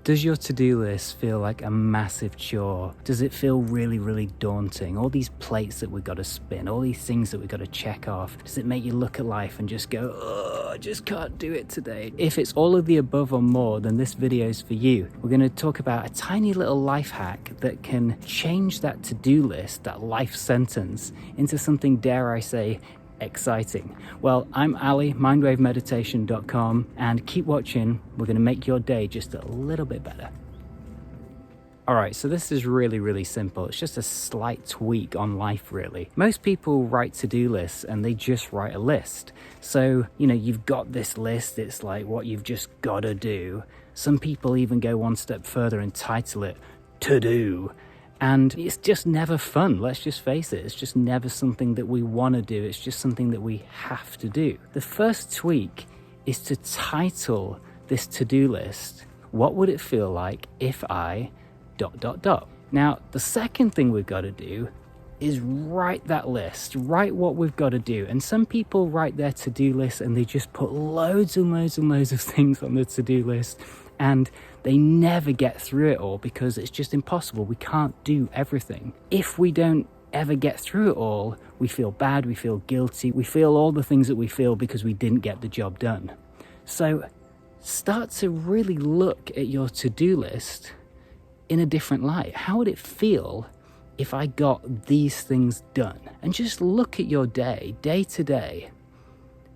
Does your to-do list feel like a massive chore? Does it feel really, really daunting? All these plates that we've got to spin, all these things that we've got to check off. Does it make you look at life and just go, oh, I just can't do it today? If it's all of the above or more, then this video is for you. We're going to talk about a tiny little life hack that can change that to-do list, that life sentence, into something, dare I say, exciting. Well, I'm Ali, mindwavemeditation.com, and keep watching. We're going to make your day just a little bit better. All right, so this is really, really simple. It's just a slight tweak on life, really. Most people write to-do lists and they just write a list. So, you've got this list. It's like what you've just got to do. Some people even go one step further and title it To Do. And it's just never fun, let's just face it. It's just never something that we want to do. It's just something that we have to do. The first tweak is to title this to-do list, what would it feel like if I ... Now, the second thing we've got to do is write that list, write what we've got to do. And some people write their to-do list and they just put loads and loads and loads of things on the to-do list, and they never get through it all because it's just impossible. We can't do everything. If we don't ever get through it all, we feel bad, we feel guilty, we feel all the things that we feel because we didn't get the job done. So start to really look at your to-do list in a different light. How would it feel if I got these things done? And just look at your day, day to day.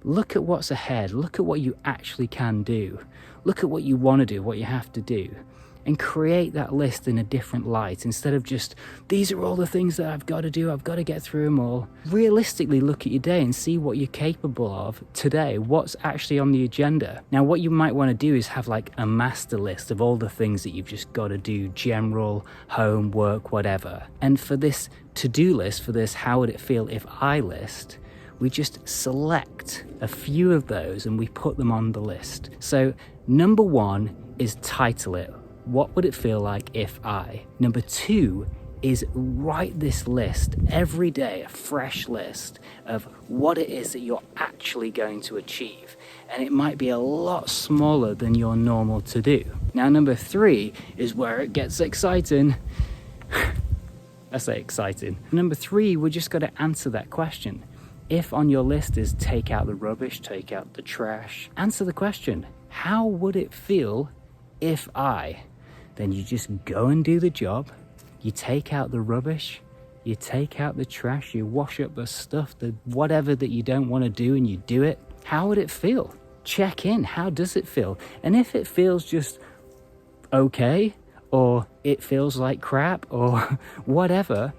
Look at what's ahead. Look at what you actually can do. Look at what you want to do, what you have to do, and create that list in a different light. Instead of just, these are all the things that I've got to do, I've got to get through them all. Realistically look at your day and see what you're capable of today, what's actually on the agenda. Now, what you might want to do is have like a master list of all the things that you've just got to do, general, home, work, whatever. And for this to-do list, for this how would it feel if I list, we just select a few of those and we put them on the list. So number one is title it. What would it feel like if I? Number two is write this list every day, a fresh list of what it is that you're actually going to achieve. And it might be a lot smaller than your normal to do. Now, number three is where it gets exciting. I say exciting. Number three, we just got to answer that question. If on your list is take out the rubbish, take out the trash, answer the question, how would it feel if I? Then you just go and do the job. You take out the rubbish, you take out the trash, you wash up the stuff, the whatever that you don't want to do, and you do it. How would it feel? Check in. How does it feel? And if it feels just okay, or it feels like crap, or whatever,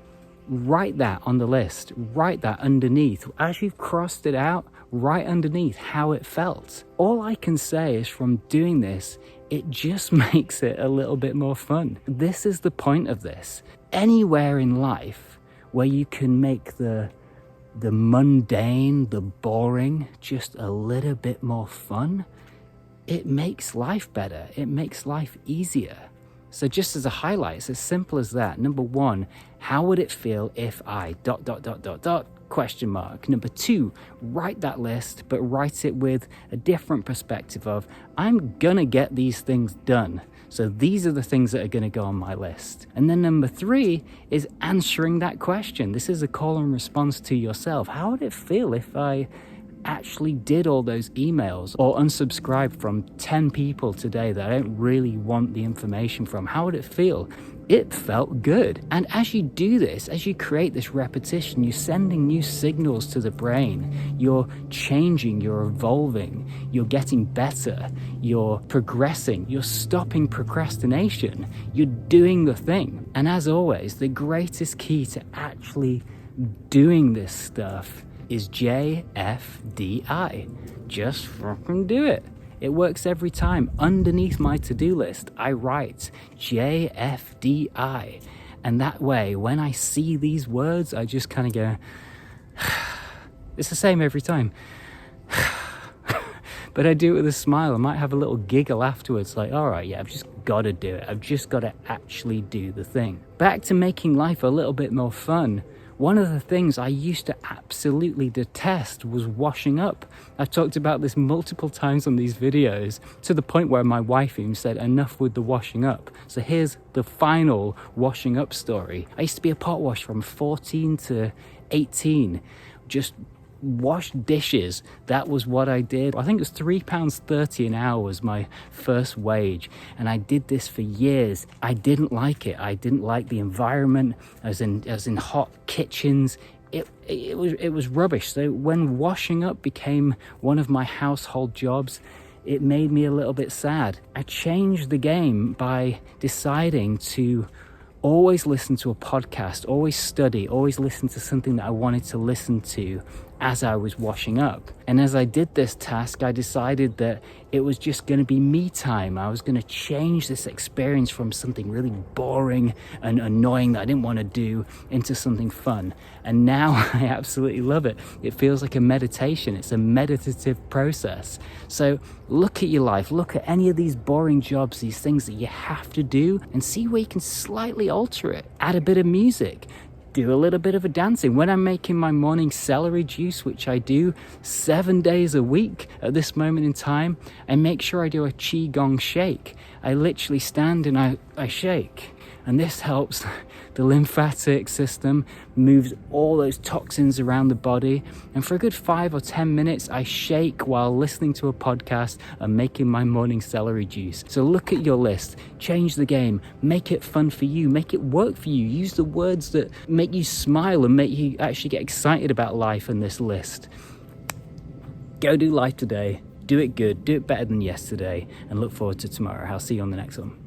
write that on the list. Write that underneath. As you've crossed it out, write underneath how it felt. All I can say is from doing this, it just makes it a little bit more fun. This is the point of this. Anywhere in life where you can make the mundane, the boring, just a little bit more fun, it makes life better. It makes life easier. So just as a highlight, it's as simple as that. Number one, how would it feel if I ... question mark. Number two, write that list, but write it with a different perspective of, I'm gonna get these things done. So these are the things that are gonna go on my list. And then number three is answering that question. This is a call and response to yourself. How would it feel if I actually did all those emails or unsubscribed from 10 people today that I don't really want the information from? How would it feel? It felt good. And as you do this, as you create this repetition, you're sending new signals to the brain. You're changing, you're evolving, you're getting better, you're progressing, you're stopping procrastination, you're doing the thing. And as always, the greatest key to actually doing this stuff is JFDI. Just fucking do it. It works every time. Underneath my to-do list, I write JFDI. And that way, when I see these words, I just kind of go, it's the same every time. But I do it with a smile. I might have a little giggle afterwards, like, all right, yeah, I've just got to do it. I've just got to actually do the thing. Back to making life a little bit more fun. one of the things I used to absolutely detest was washing up. I've talked about this multiple times on these videos, to the point where my wife even said, enough with the washing up. So here's the final washing up story. I used to be a pot wash from 14 to 18, just wash dishes. That was what I did. I think it was £3.30 an hour was my first wage, and I did this for years. I didn't like it. I didn't like the environment. I was in hot kitchens. It was rubbish. So when washing up became one of my household jobs, it made me a little bit sad. I changed the game by deciding to always listen to a podcast, always study, always listen to something that I wanted to listen to as I was washing up. And as I did this task, I decided that it was just going to be me time. I was going to change this experience from something really boring and annoying that I didn't want to do into something fun. And now I absolutely love it. It feels like a meditation. It's a meditative process. So look at your life, look at any of these boring jobs, these things that you have to do, and see where you can slightly alter it. Add a bit of music. Do a little bit of a dancing. When I'm making my morning celery juice, which I do 7 days a week at this moment in time, I make sure I do a Qigong shake. I literally stand and I shake. And this helps the lymphatic system, moves all those toxins around the body. And for a good 5 or 10 minutes, I shake while listening to a podcast and making my morning celery juice. So look at your list, change the game, make it fun for you, make it work for you. Use the words that make you smile and make you actually get excited about life in this list. Go do life today. Do it good, do it better than yesterday, and look forward to tomorrow. I'll see you on the next one.